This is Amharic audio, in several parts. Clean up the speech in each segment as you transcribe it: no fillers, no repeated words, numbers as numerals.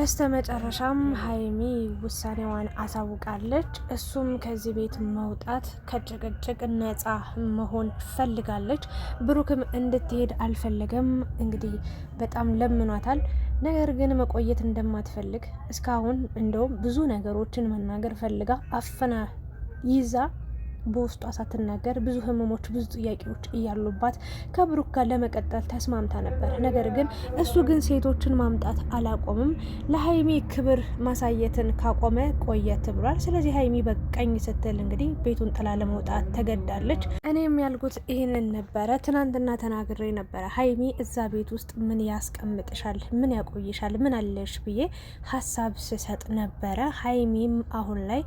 በስተመጨረሻም ሀይሚ ውሳኔዋን አሳውቃለች። እሱም ከዚህ ቤት መውጣት ከጭቅጭቅ ነፃ መሆን ፈልጋለች። ብሩክም እንድትሄድ አልፈለገም። እንግዲህ በጣም ለምኗታል። ነገር ግን መቆየት እንደማትፈልግ እስካሁን እንደውም ብዙ ነገሮችን መናገር ፈልጋ አፍና ይዛ በውስጧ ሳትናገር ብዙ ህመሞች ብዙ ጥያቄዎች እያሉባት ከብሩክ ጋር ለመቀጠል ተስማምታ ነበር። ነገር ግን እሱ ግን ሴቶችን ማምጣት አላቆምም። ለሀይሚ ክብር ማሳየትን ካቆመ ቆየት ብሏል። ስለዚህ ሀይሚ በቀኝ ስትል እንግዲህ ቤቱን ጥላ ለመውጣት ተገዳለች። እኔም ያልኩት ይህንን ነበረ። ትናንትና ተናግሬ ነበረ። ሀይሚ እዛ ቤት ውስጥ ምን ያስቀምጥሻል፣ ምን ያቆይሻል፣ ምን አለሽ ብዬ ሀሳብ ስሰጥ ነበረ። ሀይሚም አሁን ላይ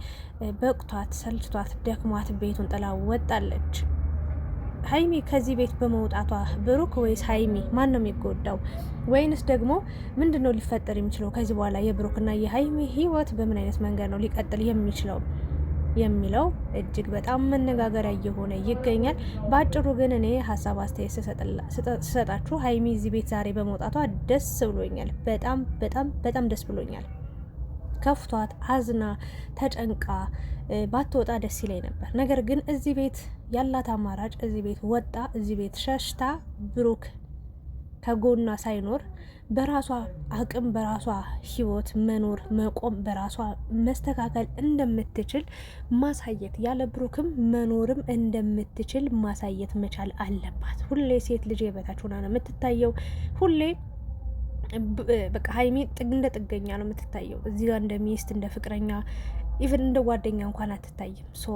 በቅቷት ሰልችቷት ደክሟት ቤቱን ጥላ ወጣለች። ሀይሚ ከዚህ ቤት በመውጣቷ ብሩክ ወይስ ሀይሚ ማን ነው የሚጎዳው? ወይንስ ደግሞ ምንድን ነው ሊፈጠር የሚችለው ከዚህ በኋላ? የብሩክና የሀይሚ ህይወት በምን አይነት መንገድ ነው ሊቀጥል የሚችለው የሚለው እጅግ በጣም መነጋገሪያ እየሆነ ይገኛል። በአጭሩ ግን እኔ ሀሳብ አስተያየት ስሰጣችሁ ሀይሚ እዚህ ቤት ዛሬ በመውጣቷ ደስ ብሎኛል። በጣም በጣም በጣም ደስ ብሎኛል። ከፍቷት አዝና ተጨንቃ ባትወጣ ደስ ይለኝ ነበር። ነገር ግን እዚህ ቤት ያላት አማራጭ እዚህ ቤት ወጣ፣ እዚህ ቤት ሸሽታ ብሩክ ከጎኗ ሳይኖር በራሷ አቅም በራሷ ህይወት መኖር መቆም በራሷ መስተካከል እንደምትችል ማሳየት ያለ ብሩክም መኖርም እንደምትችል ማሳየት መቻል አለባት። ሁሌ ሴት ልጅ የበታች ሆና ነው የምትታየው። ሁሌ በቃ ሀይሚ እንደ ጥገኛ ነው የምትታየው። እዚህ ጋር እንደ ሚስት እንደ ፍቅረኛ ኢቨን እንደ ጓደኛ እንኳን አትታይም። ሶ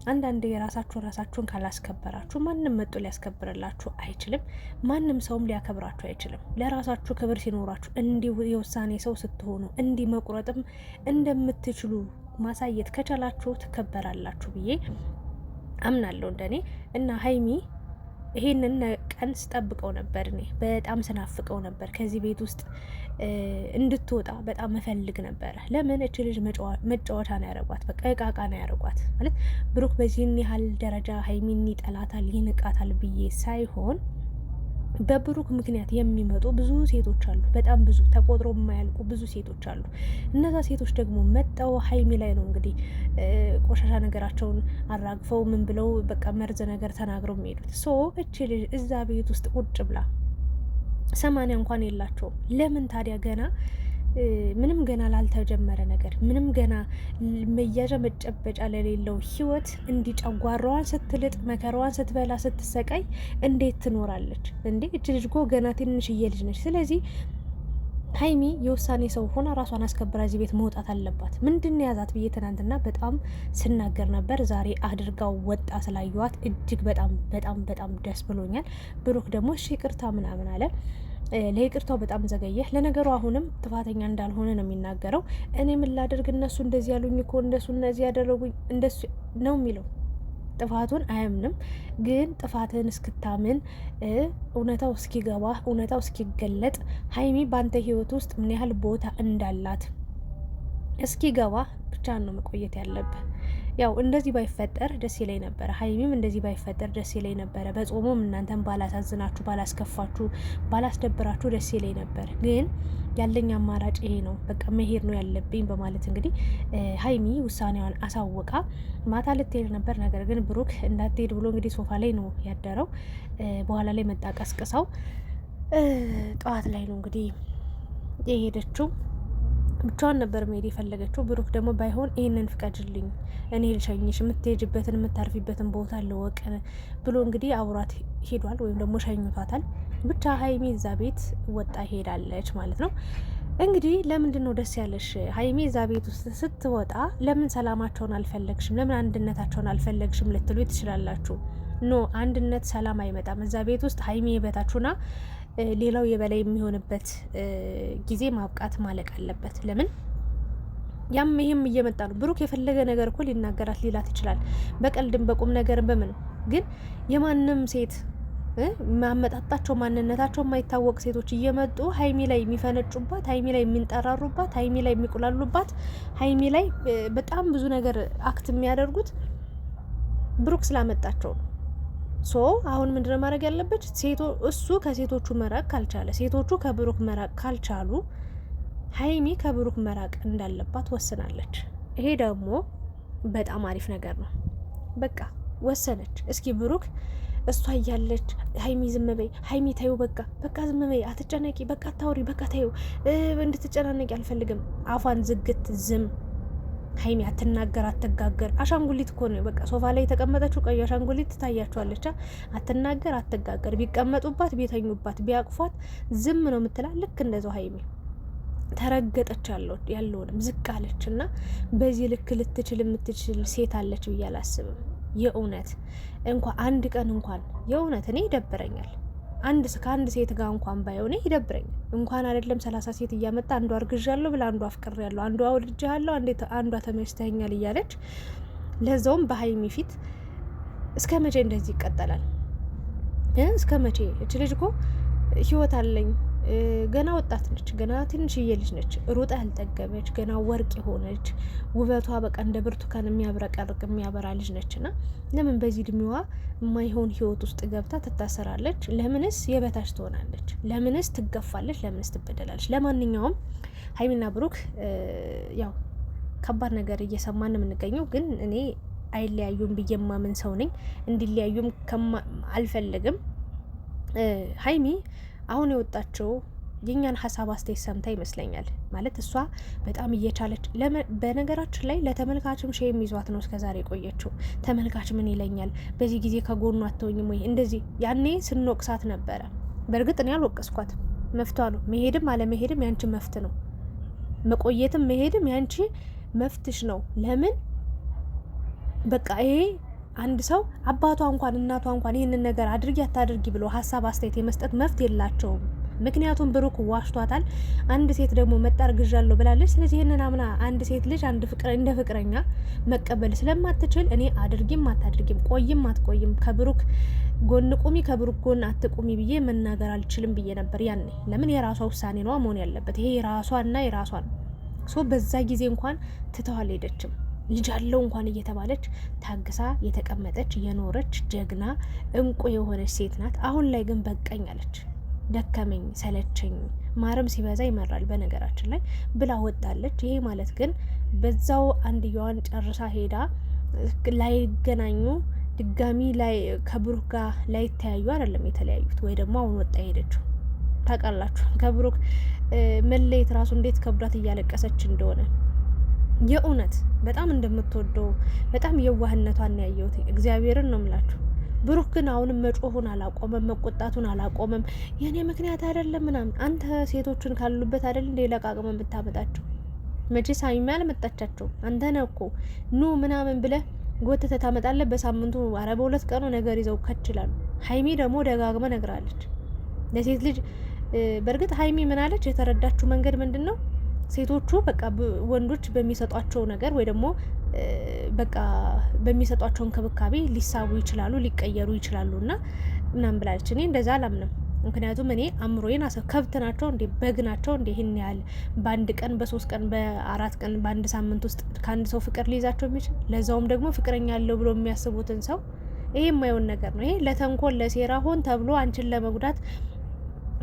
አንዳንድ ራሳችሁን ካላስከበራችሁ ማንም መጡ ሊያስከብርላችሁ አይችልም። ማንም ሰውም ሊያከብራችሁ አይችልም። ለራሳችሁ ክብር ሲኖራችሁ እንዲህ የውሳኔ ሰው ስትሆኑ እንዲህ መቁረጥም እንደምትችሉ ማሳየት ከቻላችሁ ትከበራላችሁ ብዬ አምናለሁ እንደኔ እና ሀይሚ ይሄንን ቀን ስጠብቀው ነበር። እኔ በጣም ስናፍቀው ነበር። ከዚህ ቤት ውስጥ እንድትወጣ በጣም መፈልግ ነበረ። ለምን እች ልጅ መጫወቻ ነው ያደረጓት፣ በቃ እቃቃ ነው ያደረጓት። ማለት ብሩክ በዚህን ያህል ደረጃ ሀይሚን ይጠላታል ይንቃታል ብዬ ሳይሆን በብሩክ ምክንያት የሚመጡ ብዙ ሴቶች አሉ። በጣም ብዙ ተቆጥሮ የማያልቁ ብዙ ሴቶች አሉ። እነዛ ሴቶች ደግሞ መጠው ሀይሚ ላይ ነው እንግዲህ ቆሻሻ ነገራቸውን አራግፈው ምን ብለው በቃ መርዝ ነገር ተናግረው የሚሄዱት። ሶ እቺ ልጅ እዛ ቤት ውስጥ ቁጭ ብላ 80 እንኳን የላቸውም። ለምን ታዲያ ገና ምንም ገና ላልተጀመረ ነገር ምንም ገና መያዣ መጨበጫ ለሌለው ህይወት እንዲጨጓራዋን ስትልጥ መከራዋን ስትበላ ስትሰቃይ እንዴት ትኖራለች እንዴ? እች ልጅ እኮ ገና ትንሽዬ ልጅ ነች። ስለዚህ ሀይሚ የውሳኔ ሰው ሆና ራሷን አስከብራ እዚህ ቤት መውጣት አለባት። ምንድን ያዛት ብዬ ትናንትና በጣም ስናገር ነበር። ዛሬ አድርጋው ወጣ ስላየዋት እጅግ በጣም በጣም በጣም ደስ ብሎኛል። ብሩክ ደግሞ እሺ ይቅርታ ምናምን አለ። ለይቅርታው በጣም ዘገየ። ለነገሩ አሁንም ጥፋተኛ እንዳልሆነ ነው የሚናገረው። እኔ ምን ላደርግ እነሱ እንደዚህ ያሉኝ እኮ እንደሱ እነዚህ ያደረጉኝ እንደሱ ነው የሚለው። ጥፋቱን አያምንም። ግን ጥፋትን እስክታምን እውነታው እስኪገባ እውነታው እስኪገለጥ ሀይሚ ባንተ ህይወት ውስጥ ምን ያህል ቦታ እንዳላት እስኪገባ ብቻ ነው መቆየት ያለብህ። ያው እንደዚህ ባይፈጠር ደስ ይለኝ ነበረ። ሀይሚም እንደዚህ ባይፈጠር ደስ ይለኝ ነበረ። በጾሙም እናንተን ባላሳዝናችሁ፣ ባላስከፋችሁ፣ ባላስደብራችሁ ደስ ይለኝ ነበር። ግን ያለኝ አማራጭ ይሄ ነው፣ በቃ መሄድ ነው ያለብኝ በማለት እንግዲህ ሀይሚ ውሳኔዋን አሳወቃ። ማታ ልትሄድ ነበር። ነገር ግን ብሩክ እንዳትሄድ ብሎ እንግዲህ ሶፋ ላይ ነው ያደረው። በኋላ ላይ መጣ ቀስቅሰው። ጠዋት ላይ ነው እንግዲህ የሄደችው። ብቻዋን ነበር መሄድ የፈለገችው። ብሩክ ደግሞ ባይሆን ይህንን ፍቀጅልኝ፣ እኔ ልሸኝሽ፣ የምትሄጅበትን የምታርፊበትን ቦታ ልወቅ ብሎ እንግዲህ አብሯት ሄዷል፣ ወይም ደግሞ ሸኝቷታል። ብቻ ሀይሚ እዛ ቤት ወጣ ሄዳለች ማለት ነው። እንግዲህ ለምንድን ነው ደስ ያለሽ ሀይሚ እዛ ቤት ውስጥ ስትወጣ? ለምን ሰላማቸውን አልፈለግሽም? ለምን አንድነታቸውን አልፈለግሽም ልትሉ ትችላላችሁ። ኖ አንድነት ሰላም አይመጣም። እዛ ቤት ውስጥ ሀይሚ የበታችሁና ሌላው የበላይ የሚሆንበት ጊዜ ማብቃት ማለቅ አለበት። ለምን ያም ይሄም እየመጣ ነው። ብሩክ የፈለገ ነገር እኮ ሊናገራት ሊላት ይችላል፣ በቀልድም በቁም ነገርም በምን ግን የማንም ሴት ማመጣጣቸው ማንነታቸው የማይታወቅ ሴቶች እየመጡ ሀይሚ ላይ የሚፈነጩባት፣ ሀይሚ ላይ የሚንጠራሩባት፣ ሀይሚ ላይ የሚቁላሉባት፣ ሀይሚ ላይ በጣም ብዙ ነገር አክት የሚያደርጉት ብሩክ ስላመጣቸው ነው። ሶ አሁን ምንድነው ማድረግ ያለበት? እሱ ከሴቶቹ መራቅ ካልቻለ፣ ሴቶቹ ከብሩክ መራቅ ካልቻሉ ሀይሚ ከብሩክ መራቅ እንዳለባት ወስናለች። ይሄ ደግሞ በጣም አሪፍ ነገር ነው። በቃ ወሰነች። እስኪ ብሩክ እሷ እያለች ሀይሚ ዝም በይ፣ ሀይሚ ተይው፣ በቃ ዝም በይ፣ አትጨነቂ፣ በቃ አታውሪ፣ በቃ ተይው፣ እንድትጨናነቂ አልፈልግም። አፏን ዝግት ዝም። ሀይሚ አትናገር፣ አትጋገር። አሻንጉሊት እኮ ነው። በቃ ሶፋ ላይ የተቀመጠችው ቀይ አሻንጉሊት ትታያቸዋለች። አትናገር፣ አትጋገር። ቢቀመጡባት፣ ቢተኙባት፣ ቢያቅፏት ዝም ነው የምትላ። ልክ እንደዛው ሀይሚ ተረገጠች፣ ያለውንም ዝቅ አለች። እና በዚህ ልክ ልትችል የምትችል ሴት አለች ብዬ አላስብም። የእውነት አንድ ቀን እንኳን የእውነት እኔ ይደብረኛል። ከአንድ ሴት ጋር እንኳን ባይሆነ ይደብረኛል። እንኳን አይደለም 30 ሴት እያመጣ አንዷ አርግዣለሁ ብላ አንዷ አፍቅሬያለሁ፣ አንዷ ወልጄሃለሁ፣ አንዷ ተመችተኛል እያለች ለዛውም በሀይሚ ፊት። እስከ መቼ እንደዚህ ይቀጠላል? እስከ መቼ? እች ልጅ እኮ ህይወት አለኝ፣ ገና ወጣት ነች፣ ገና ትንሽዬ ልጅ ነች፣ ሩጣ ያልጠገበች፣ ገና ወርቅ የሆነች ውበቷ በቃ እንደ ብርቱካን የሚያብረቀርቅ የሚያበራ ልጅ ነች። ና ለምን በዚህ እድሜዋ የማይሆን ህይወት ውስጥ ገብታ ትታሰራለች? ለምንስ የበታች ትሆናለች? ለምንስ ትገፋለች? ለምንስ ትበደላለች? ለማንኛውም ሀይሚና ብሩክ ያው ከባድ ነገር እየሰማን የምንገኘው፣ ግን እኔ አይለያዩም ብዬ የማምን ሰው ነኝ። እንዲለያዩም አልፈልግም። ሀይሚ አሁን የወጣችው የኛን ሀሳብ አስተያየት ሰምታ ይመስለኛል። ማለት እሷ በጣም እየቻለች በነገራችን ላይ ለተመልካችም ሼም ይዟት ነው እስከዛሬ የቆየችው። ተመልካች ምን ይለኛል፣ በዚህ ጊዜ ከጎኑ አትሆኝም ወይ እንደዚህ። ያኔ ስንወቅሳት ነበረ። በእርግጥ እኔ አልወቀስኳት፣ መፍቷ ነው። መሄድም አለመሄድም ያንቺ መፍት ነው። መቆየትም መሄድም ያንቺ መፍትሽ ነው። ለምን በቃ ይሄ አንድ ሰው አባቷ እንኳን እናቷ እንኳን ይህንን ነገር አድርጊ አታድርጊ ብሎ ሀሳብ አስተያየት የመስጠት መፍት የላቸውም። ምክንያቱም ብሩክ ዋሽቷታል። አንድ ሴት ደግሞ መጣር ግዣለሁ ብላለች። ስለዚህ ይህንን አምና አንድ ሴት ልጅ እንደ ፍቅረኛ መቀበል ስለማትችል እኔ አድርጊም አታድርጊም፣ ቆይም አትቆይም፣ ከብሩክ ጎን ቁሚ፣ ከብሩክ ጎን አትቁሚ ብዬ መናገር አልችልም ብዬ ነበር ያኔ። ለምን የራሷ ውሳኔ ነዋ መሆን ያለበት። ይሄ የራሷና የራሷ ነው። በዛ ጊዜ እንኳን ትተው አልሄደችም። ልጅ አለው እንኳን እየተባለች ታግሳ የተቀመጠች የኖረች ጀግና እንቁ የሆነች ሴት ናት። አሁን ላይ ግን በቃኝ አለች። ደከመኝ፣ ሰለቸኝ፣ ማረም ሲበዛ ይመራል በነገራችን ላይ ብላ ወጣለች። ይሄ ማለት ግን በዛው አንድየዋን ጨርሳ ሄዳ ላይገናኙ ድጋሚ ላይ ከብሩክ ጋር ላይተያዩ አይደለም የተለያዩት፣ ወይ ደግሞ አሁን ወጣ ሄደችው። ታውቃላችሁ ከብሩክ መለየት ራሱ እንዴት ከብዷት እያለቀሰች እንደሆነ የእውነት በጣም እንደምትወደው በጣም የዋህነቷን ያየሁት። እግዚአብሔርን ነው የምላችሁ። ብሩክ ግን አሁንም መጮሁን አላቆመም፣ መቆጣቱን አላቆመም። የኔ ምክንያት አይደለም ምናምን። አንተ ሴቶቹን ካሉበት አይደል እንደ ለቃቅመ ብታመጣቸው? መቼስ ሀይሚ አልመጣቻቸው። አንተ ነህ እኮ ኑ ምናምን ብለህ ጎትተህ ታመጣለህ። በሳምንቱ ኧረ በሁለት ቀኑ ነገር ይዘው ከችላሉ። ሀይሚ ደግሞ ደጋግመ ነግራለች ለሴት ልጅ። በእርግጥ ሀይሚ ምን አለች? የተረዳችው መንገድ ምንድን ነው? ሴቶቹ በቃ ወንዶች በሚሰጧቸው ነገር ወይ ደግሞ በቃ በሚሰጧቸው እንክብካቤ ሊሳቡ ይችላሉ፣ ሊቀየሩ ይችላሉ እና ምናምን ብላለች። እኔ እንደዛ አላምንም። ምክንያቱም እኔ አእምሮዬን ከብት ናቸው እንዴ በግ ናቸው እንዴ ይህን ያህል በአንድ ቀን በ3 ቀን በ4 ቀን በአንድ ሳምንት ውስጥ ከአንድ ሰው ፍቅር ሊይዛቸው የሚችል ለዛውም ደግሞ ፍቅረኛ አለው ብሎ የሚያስቡትን ሰው ይሄ የማይሆን ነገር ነው። ይሄ ለተንኮል ለሴራ ሆን ተብሎ አንቺን ለመጉዳት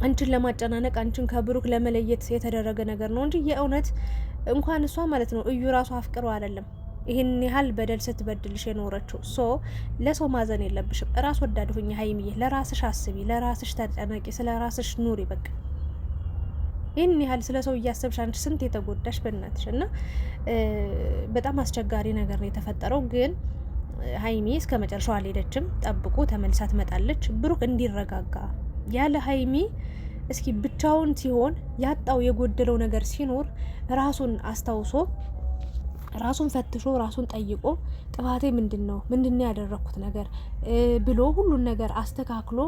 አንቺን ለማጨናነቅ አንቺን ከብሩክ ለመለየት የተደረገ ነገር ነው እንጂ የእውነት እንኳን እሷ ማለት ነው እዩ ራሱ አፍቅሮ አይደለም ይሄን ያህል በደል ስትበድልሽ የኖረችው። ለሰው ማዘን የለብሽም። ራስ ወዳድ ሁኚ ሀይሚዬ። ለራስሽ አስቢ፣ ለራስሽ ተጨነቂ፣ ስለ ራስሽ ኑሪ። በቃ ይህን ያህል ስለ ሰው እያሰብሽ አንቺ ስንት የተጎዳሽ በእናትሽ። እና በጣም አስቸጋሪ ነገር ነው የተፈጠረው። ግን ሀይሚ እስከ መጨረሻው አልሄደችም። ጠብቁ፣ ተመልሳ ትመጣለች። ብሩክ እንዲረጋጋ ያለ ሀይሚ እስኪ ብቻውን ሲሆን ያጣው የጎደለው ነገር ሲኖር ራሱን አስታውሶ ራሱን ፈትሾ ራሱን ጠይቆ ጥፋቴ ምንድነው ያደረኩት ነገር ብሎ ሁሉን ነገር አስተካክሎ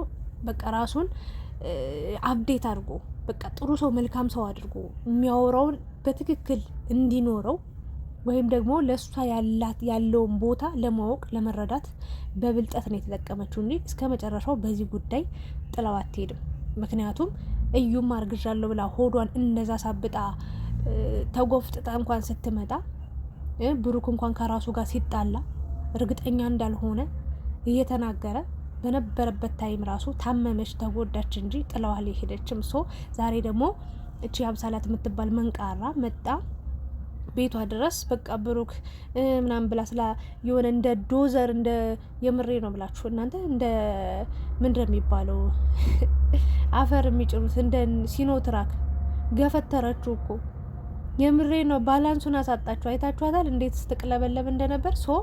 በቃ ራሱን አፕዴት አድርጎ በቃ ጥሩ ሰው መልካም ሰው አድርጎ የሚያወራውን በትክክል እንዲኖረው ወይም ደግሞ ለሷ ያለውን ቦታ ለማወቅ ለመረዳት በብልጠት ነው የተጠቀመችው እንጂ እስከ መጨረሻው በዚህ ጉዳይ ጥላው አትሄድም። ምክንያቱም እዩም አርግዣለሁ ብላ ሆዷን እንደዛ ሳብጣ ተጎፍጥጣ እንኳን ስትመጣ ብሩክ እንኳን ከራሱ ጋር ሲጣላ እርግጠኛ እንዳልሆነ እየተናገረ በነበረበት ታይም ራሱ ታመመች፣ ተጎዳች እንጂ ጥላው አልሄደችም። ዛሬ ደግሞ እቺ አብሳላት የምትባል መንቃራ መጣ ቤቷ ድረስ በቃ ብሩክ ምናምን ብላ ስላ የሆነ እንደ ዶዘር እንደ የምሬ ነው ብላችሁ እናንተ እንደ ምንድነው የሚባለው አፈር የሚጭሩት እንደ ሲኖትራክ ገፈተረችው እኮ የምሬ ነው። ባላንሱን አሳጣችሁ። አይታችኋታል እንዴት ስትቅለበለብ እንደነበር። ሶ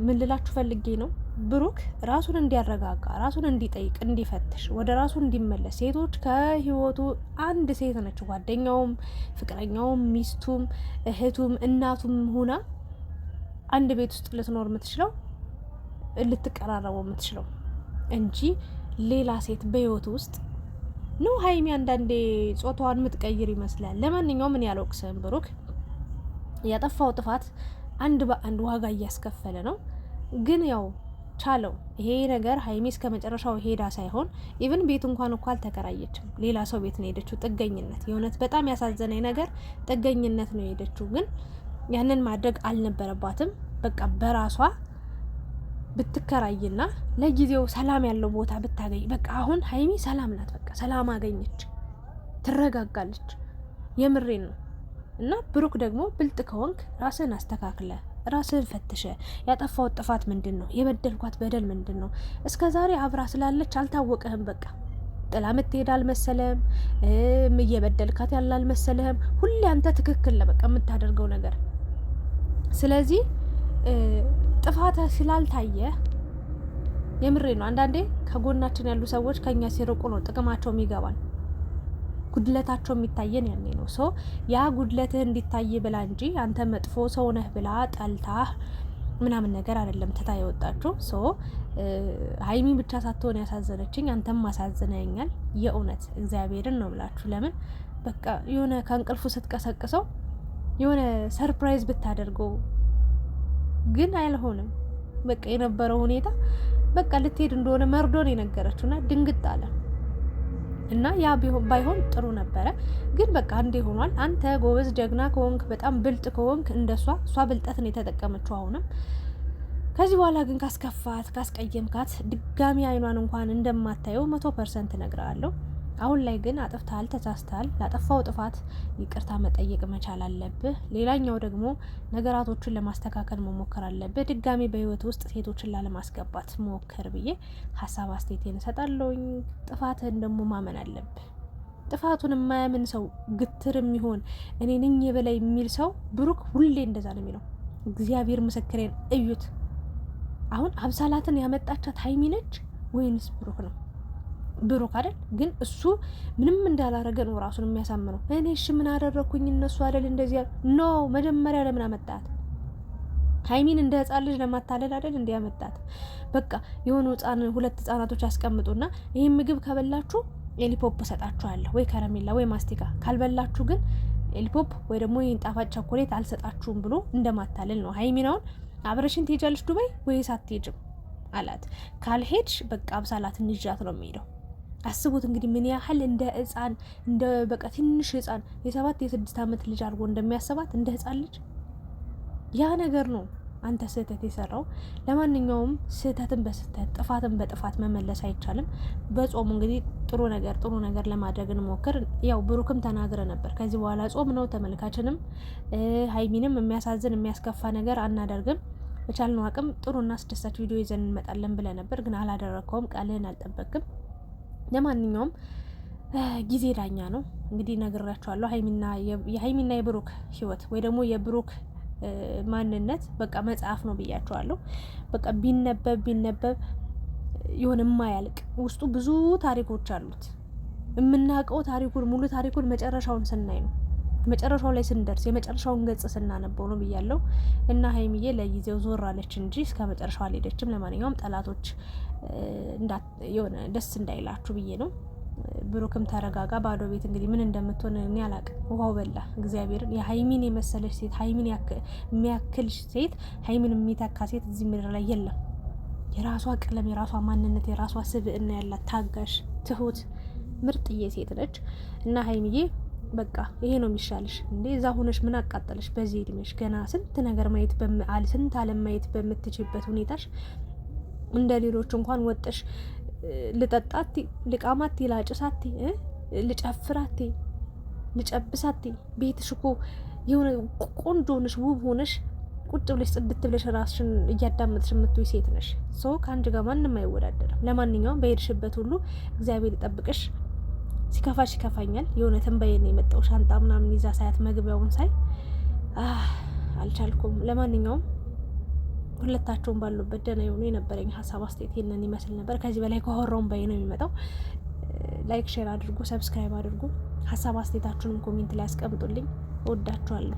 ምን ልላችሁ ፈልጌ ነው ብሩክ ራሱን እንዲያረጋጋ፣ ራሱን እንዲጠይቅ፣ እንዲፈትሽ፣ ወደ ራሱ እንዲመለስ። ሴቶች ከህይወቱ አንድ ሴት ነች ጓደኛውም፣ ፍቅረኛውም፣ ሚስቱም፣ እህቱም፣ እናቱም ሆና አንድ ቤት ውስጥ ልትኖር የምትችለው ልትቀራረበው የምትችለው እንጂ ሌላ ሴት በህይወቱ ውስጥ ነው። ሀይሚ አንዳንዴ ጾታዋን የምትቀይር ይመስላል። ለማንኛውም ምን ያለውቅስም ብሩክ ያጠፋው ጥፋት አንድ በአንድ ዋጋ እያስከፈለ ነው። ግን ያው ቻለው። ይሄ ነገር ሀይሚ እስከ መጨረሻው ሄዳ ሳይሆን ኢቭን ቤት እንኳን እኮ አልተከራየችም፣ ሌላ ሰው ቤት ነው የሄደችው። ጥገኝነት፣ የእውነት በጣም ያሳዘነኝ ነገር ጥገኝነት ነው የሄደችው። ግን ያንን ማድረግ አልነበረባትም። በቃ በራሷ ብትከራይና ለጊዜው ሰላም ያለው ቦታ ብታገኝ፣ በቃ አሁን ሀይሚ ሰላም ናት። በቃ ሰላም አገኘች፣ ትረጋጋለች። የምሬን ነው። እና ብሩክ ደግሞ ብልጥ ከሆንክ ራስህን አስተካክለ፣ ራስህን ፈትሸ፣ ያጠፋው ጥፋት ምንድን ነው? የበደልኳት በደል ምንድን ነው? እስከ ዛሬ አብራ ስላለች አልታወቀህም። በቃ ጥላ ምትሄድ አልመሰለህም። እየበደልካት ያለ አልመሰለህም። ሁሌ አንተ ትክክል ነህ በቃ የምታደርገው ነገር። ስለዚህ ጥፋት ስላልታየ የምሬ ነው። አንዳንዴ ከጎናችን ያሉ ሰዎች ከኛ ሲርቁ ነው ጥቅማቸው የሚገባል፣ ጉድለታቸው የሚታየን ያኔ ነው። ሶ ያ ጉድለትህ እንዲታይ ብላ እንጂ አንተ መጥፎ ሰው ነህ ብላ ጠልታህ ምናምን ነገር አይደለም ትታ የወጣችሁ። ሶ ሀይሚ ብቻ ሳትሆን ያሳዘነችኝ፣ አንተም ማሳዝነኛል። የእውነት እግዚአብሔርን ነው ብላችሁ ለምን በቃ የሆነ ከእንቅልፉ ስትቀሰቅሰው የሆነ ሰርፕራይዝ ብታደርገው ግን አልሆነም። በቃ የነበረው ሁኔታ በቃ ልትሄድ እንደሆነ መርዶን የነገረችውና ድንግጥ አለ እና ያ ባይሆን ጥሩ ነበረ። ግን በቃ እንዴ ሆኗል። አንተ ጎበዝ ጀግና ከሆንክ በጣም ብልጥ ከሆንክ እንደሷ እሷ ብልጠትን የተጠቀመችው አሁንም። ከዚህ በኋላ ግን ካስከፋት ካስቀየምካት ድጋሚ አይኗን እንኳን እንደማታየው 100% እነግርሃለሁ። አሁን ላይ ግን አጥፍተሃል፣ ተሳስተሃል። ላጠፋው ጥፋት ይቅርታ መጠየቅ መቻል አለብህ። ሌላኛው ደግሞ ነገራቶችን ለማስተካከል መሞከር አለብህ። ድጋሚ በህይወት ውስጥ ሴቶችን ላለማስገባት ሞከር ብዬ ሀሳብ አስተያየቴን እሰጣለሁኝ። ጥፋትህን ደግሞ ማመን አለብህ። ጥፋቱን የማያምን ሰው ግትር የሚሆን እኔ ነኝ የበላይ የሚል ሰው ብሩክ ሁሌ እንደዛ ነው የሚለው። እግዚአብሔር ምስክሬን እዩት። አሁን አብሳላትን ያመጣቻት ሀይሚ ነች ወይንስ ብሩክ ነው? ብሩክ አይደል? ግን እሱ ምንም እንዳላረገ ነው ራሱን የሚያሳምነው። እኔ እሺ ምን አደረኩኝ? እነሱ አይደል እንደዚህ ኖ። መጀመሪያ ለምን አመጣት? ሀይሚን እንደ ህፃን ልጅ ለማታለል አይደል እንደ ያመጣት? በቃ የሆኑ ሁለት ህፃናቶች ያስቀምጡና ይሄን ምግብ ከበላችሁ ኤሊፖፕ ሰጣችኋለሁ ወይ ከረሜላ ወይ ማስቲካ፣ ካልበላችሁ ግን ኤሊፖፕ ወይ ደግሞ ይሄን ጣፋጭ ቸኮሌት አልሰጣችሁም ብሎ እንደማታለል ነው። ሀይሚናውን አብረሽን ትሄጃለሽ ዱባይ ወይስ አትሄጂም አላት። ካልሄድሽ በቃ አብሳላትን ይዣት ነው የሚሄደው። አስቡት እንግዲህ ምን ያህል እንደ ህፃን እንደ በቃ ትንሽ ህፃን የ7 የ6 ዓመት ልጅ አድርጎ እንደሚያስባት እንደ ህፃን ልጅ ያ ነገር ነው አንተ ስህተት የሰራው። ለማንኛውም ስህተትን በስህተት ጥፋትን በጥፋት መመለስ አይቻልም። በጾሙ እንግዲህ ጥሩ ነገር ለማድረግ እንሞክር። ያው ብሩክም ተናግረ ነበር ከዚህ በኋላ ጾም ነው፣ ተመልካችንም ሀይሚንም የሚያሳዝን የሚያስከፋ ነገር አናደርግም፣ በቻልነው አቅም ጥሩና አስደሳች ቪዲዮ ይዘን እንመጣለን ብለ ነበር፣ ግን አላደረከውም፣ ቃልህን አልጠበቅም። ለማንኛውም ጊዜ ዳኛ ነው እንግዲህ ነግራችኋለሁ። የሀይሚና የብሩክ ህይወት ወይ ደግሞ የብሩክ ማንነት በቃ መጽሐፍ ነው ብያችኋለሁ። በቃ ቢነበብ የሆነ የማያልቅ ውስጡ ብዙ ታሪኮች አሉት። የምናውቀው ታሪኩን ሙሉ ታሪኩን መጨረሻውን ስናይ ነው፣ መጨረሻው ላይ ስንደርስ የመጨረሻውን ገጽ ስናነበው ነው ብያለሁ። እና ሀይሚዬ ለጊዜው ዞር አለች እንጂ እስከ መጨረሻው አልሄደችም። ለማንኛውም ጠላቶች የሆነ ደስ እንዳይላችሁ ብዬ ነው። ብሩክም ተረጋጋ። ባዶ ቤት እንግዲህ ምን እንደምትሆን እኔ አላቅም። ውሃው በላ እግዚአብሔርን። የሀይሚን የመሰለች ሴት፣ ሀይሚን የሚያክል ሴት፣ ሀይሚን የሚተካ ሴት እዚህ ምድር ላይ የለም። የራሷ ቀለም፣ የራሷ ማንነት፣ የራሷ ስብዕና ያላት ታጋሽ፣ ትሁት፣ ምርጥዬ ሴት ነች እና ሀይሚዬ በቃ ይሄ ነው የሚሻልሽ። እንዴ እዛ ሆነሽ ምን አቃጠለሽ? በዚህ እድሜሽ ገና ስንት ነገር ማየት ስንት ዓለም ማየት በምትችልበት ሁኔታሽ እንደ ሌሎች እንኳን ወጥሽ ልጠጣት ልቃማት ላጭሳት ልጨፍራቴ ልጨብሳቴ ቤትሽ እኮ የሆነ ቆንጆ ሆነሽ ውብ ሆነሽ ቁጭ ብለሽ ጽድት ብለሽ ራስሽን እያዳመጥሽ የምትውይ ሴት ነሽ። ሰው ከአንቺ ጋር ማንም አይወዳደርም። ለማንኛውም በሄድሽበት ሁሉ እግዚአብሔር ይጠብቅሽ። ሲከፋሽ ይከፋኛል። የሆነ ትንበዬ ነው የመጣው ሻንጣ ምናምን ይዛ ሳያት መግቢያውን ሳይ አልቻልኩም። ለማንኛውም ሁለታቸውን ባሉበት ደህና የሆኑ የነበረኝ ሀሳብ አስተያየት ይሄንን ይመስል ነበር። ከዚህ በላይ ከሆረውን ባይ ነው የሚመጣው። ላይክ ሼር አድርጉ፣ ሰብስክራይብ አድርጉ። ሀሳብ አስተያየታችሁንም ኮሜንት ላይ አስቀምጡልኝ። እወዳችኋለሁ።